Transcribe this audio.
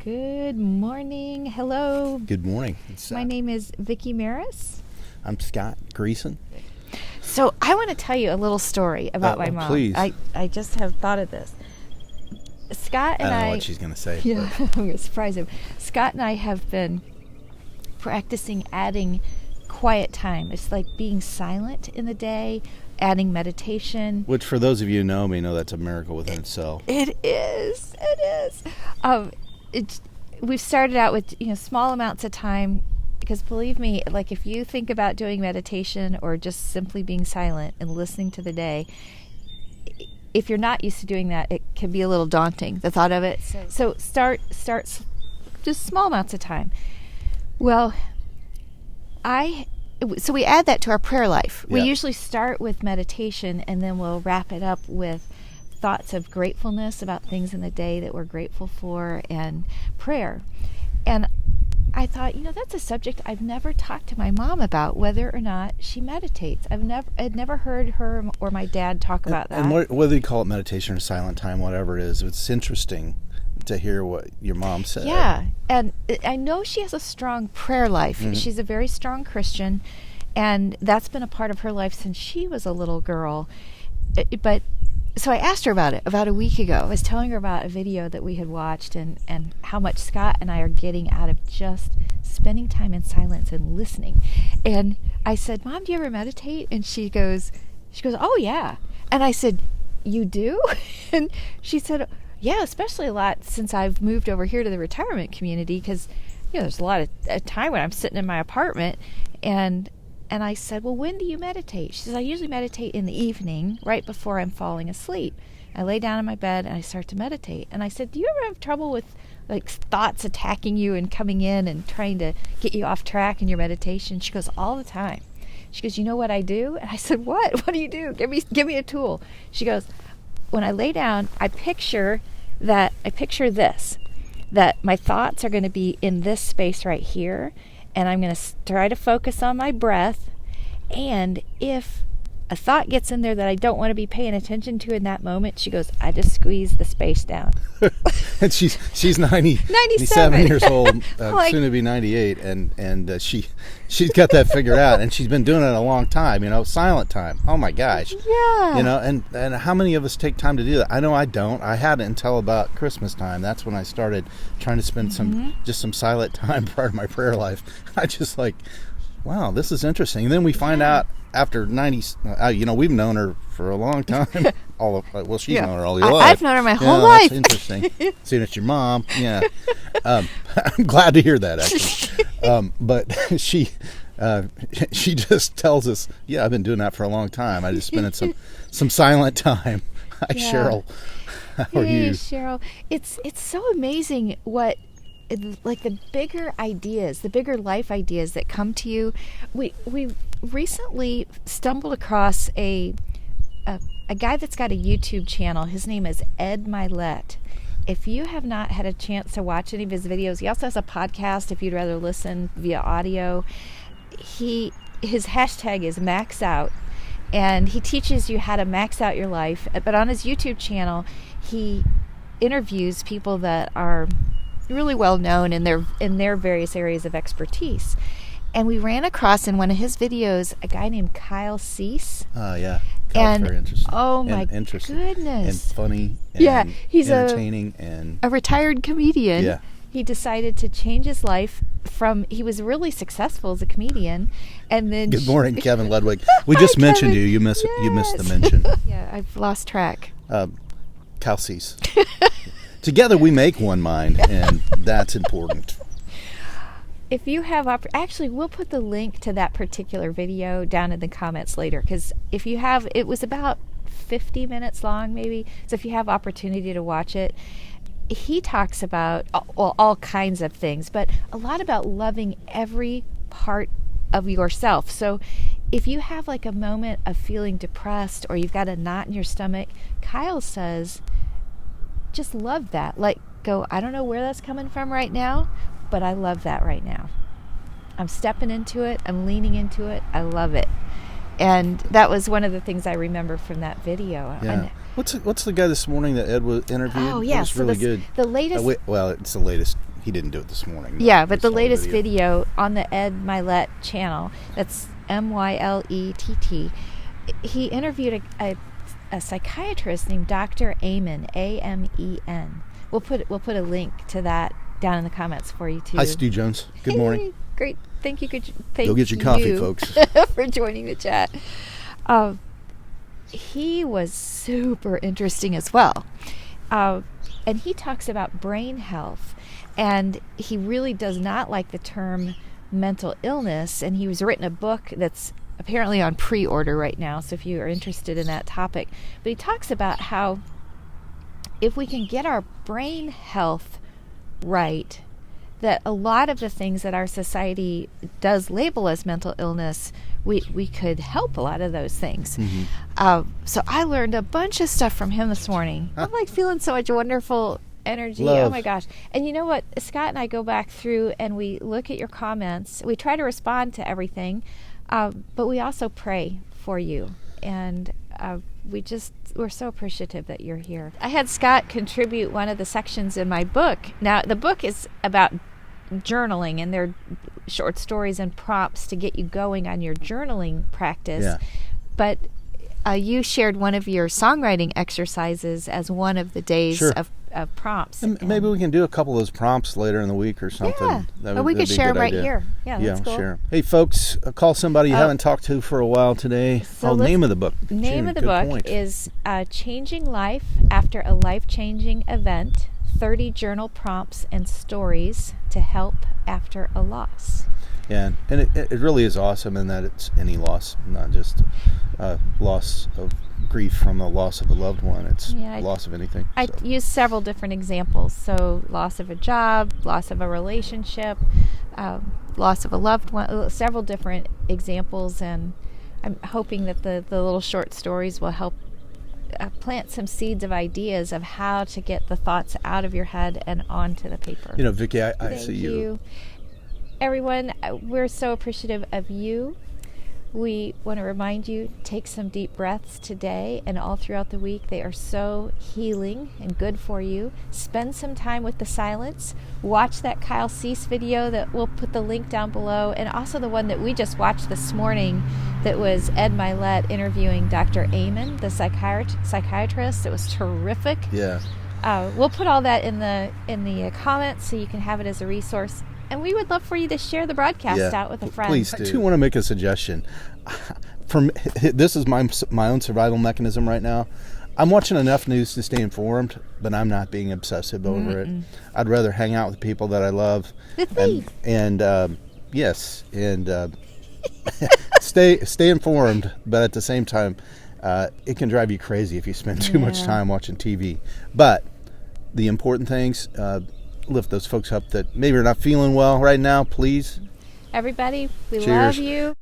Good morning. Hello. Good morning. My name is Vickie Maris. I'm Scott Greeson. So I want to tell you a little story about my mom. Please. I just have thought of this. Scott and I don't know what she's going to say. Yeah, I'm going to surprise him. Scott and I have been practicing adding quiet time. It's like being silent in the day, adding meditation. Which, for those of you who know me, know that's a miracle within itself. It is. We've started out with small amounts of time, because believe me, like if you think about doing meditation or just simply being silent and listening to the day, if you're not used to doing that, it can be a little daunting, the thought of it. So start just small amounts of time. Well, so we add that to our prayer life. Yeah. We usually start with meditation, and then we'll wrap it up with thoughts of gratefulness about things in the day that we're grateful for, and prayer. And I thought, that's a subject I've never talked to my mom about, whether or not she meditates. I'd never heard her or my dad talk about that. And whether you call it meditation or silent time, whatever it is, it's interesting to hear what your mom said. Yeah, and I know she has a strong prayer life. Mm-hmm. She's a very strong Christian, and that's been a part of her life since she was a little girl. So I asked her about it about a week ago. I was telling her about a video that we had watched and how much Scott and I are getting out of just spending time in silence and listening. And I said, "Mom, do you ever meditate?" And she goes, "Oh, yeah." And I said, "You do?" And she said, "Yeah, especially a lot since I've moved over here to the retirement community, because there's a lot of time when I'm sitting in my apartment." And I said, "Well, when do you meditate?" She says, "I usually meditate in the evening, right before I'm falling asleep. I lay down in my bed and I start to meditate." And I said, "Do you ever have trouble with like thoughts attacking you and coming in and trying to get you off track in your meditation?" She goes, "All the time." She goes, "You know what I do?" And I said, "What? What do you do? Give me a tool." She goes, "When I lay down, I picture this, that my thoughts are going to be in this space right here. And I'm going to try to focus on my breath. And if a thought gets in there that I don't want to be paying attention to in that moment," she goes, "I just squeeze the space down." And she's 97 years old, soon to be 98, and she's got that figured out, and she's been doing it a long time. Silent time. Oh my gosh. Yeah. And how many of us take time to do that? I know I don't. I hadn't until about Christmas time. That's when I started trying to spend some silent time prior to my prayer life. I just like, wow, this is interesting. And then we find out after 90, we've known her for a long time. She's known her all your life. I've known her my whole life. That's interesting. Seeing it's your mom. Yeah. I'm glad to hear that, actually. But she just tells us, "Yeah, I've been doing that for a long time. I just spent some silent time." Hi, Yeah. Cheryl. How are you? Hey, Cheryl. It's so amazing what, like, the bigger ideas, the bigger life ideas that come to you. We recently stumbled across a guy that's got a YouTube channel. His name is Ed Mylett. If you have not had a chance to watch any of his videos, he also has a podcast if you'd rather listen via audio. His hashtag is Max Out, and he teaches you how to max out your life. But on his YouTube channel, he interviews people that are really well known in their various areas of expertise. And we ran across in one of his videos a guy named Kyle Cease. Oh, yeah. Kyle's very interesting. Oh, my goodness. And funny. And he's entertaining. And a retired comedian. Yeah. He decided to change his life he was really successful as a comedian. And then Good morning, Kevin Ludwig. We just mentioned you. You missed the mention. Yeah, I've lost track. Kyle Cease. Together we make one mind, and that's important. If you have actually, we'll put the link to that particular video down in the comments later, because if you have, it was about 50 minutes long maybe, so if you have opportunity to watch it, he talks about all kinds of things, but a lot about loving every part of yourself. So if you have like a moment of feeling depressed, or you've got a knot in your stomach, Kyle says, just love that. Like, go, I don't know where that's coming from right now, but I love that right now. I'm stepping into it. I'm leaning into it. I love it. And that was one of the things I remember from that video. Yeah. What's the guy this morning that Ed was interviewed? Oh, yeah. It was really good. The latest... it's the latest he didn't do it this morning. Yeah, but the latest video on the Ed Mylett channel, that's Mylett, he interviewed a psychiatrist named Dr. Amen, A-M-E-N. We'll put a link to that down in the comments for you too. Hi, Stu Jones. Good morning. Great. Thank you. Go get your coffee, folks. for joining the chat. He was super interesting as well. And he talks about brain health. And he really does not like the term mental illness. And he was written a book that's apparently on pre-order right now. So if you are interested in that topic. But he talks about how if we can get our brain health right, that a lot of the things that our society does label as mental illness, we could help a lot of those things. Mm-hmm. So I learned a bunch of stuff from him this morning. I'm like feeling so much wonderful energy. Love. Oh my gosh. And you know what? Scott and I go back through and we look at your comments. We try to respond to everything, but we also pray for you. And we're so appreciative that you're here. I had Scott contribute one of the sections in my book. Now, the book is about journaling, and they're short stories and prompts to get you going on your journaling practice. Yeah. But you shared one of your songwriting exercises as one of the days Sure. of prompts. And maybe we can do a couple of those prompts later in the week or something. Yeah. We could share them right here. Yeah, that's cool. Share 'em. Hey, folks, call somebody you haven't talked to for a while today. So name of the book. Name of the book is Changing Life After a Life-Changing Event, 30 Journal Prompts and Stories to Help After a Loss. Yeah, and it really is awesome in that it's any loss, not just loss of grief from the loss of a loved one. It's loss of anything. I use several different examples. So loss of a job, loss of a relationship, loss of a loved one, several different examples. And I'm hoping that the little short stories will help plant some seeds of ideas of how to get the thoughts out of your head and onto the paper. You know, Vickie, I Thank see you. Everyone, we're so appreciative of you. We want to remind you, take some deep breaths today and all throughout the week. They are so healing and good for you. Spend some time with the silence. Watch that Kyle Cease video that we'll put the link down below, and also the one that we just watched this morning that was Ed Mylett interviewing Dr. Amen, the psychiatrist. It was terrific. Yeah. We'll put all that in the comments so you can have it as a resource. And we would love for you to share the broadcast out with a friend. Please do. I do want to make a suggestion. This is my own survival mechanism right now. I'm watching enough news to stay informed, but I'm not being obsessive over it. I'd rather hang out with people that I love. Stay informed, but at the same time, it can drive you crazy if you spend too much time watching TV. But the important things, lift those folks up that maybe are not feeling well right now, please. Everybody, we Cheers. love you.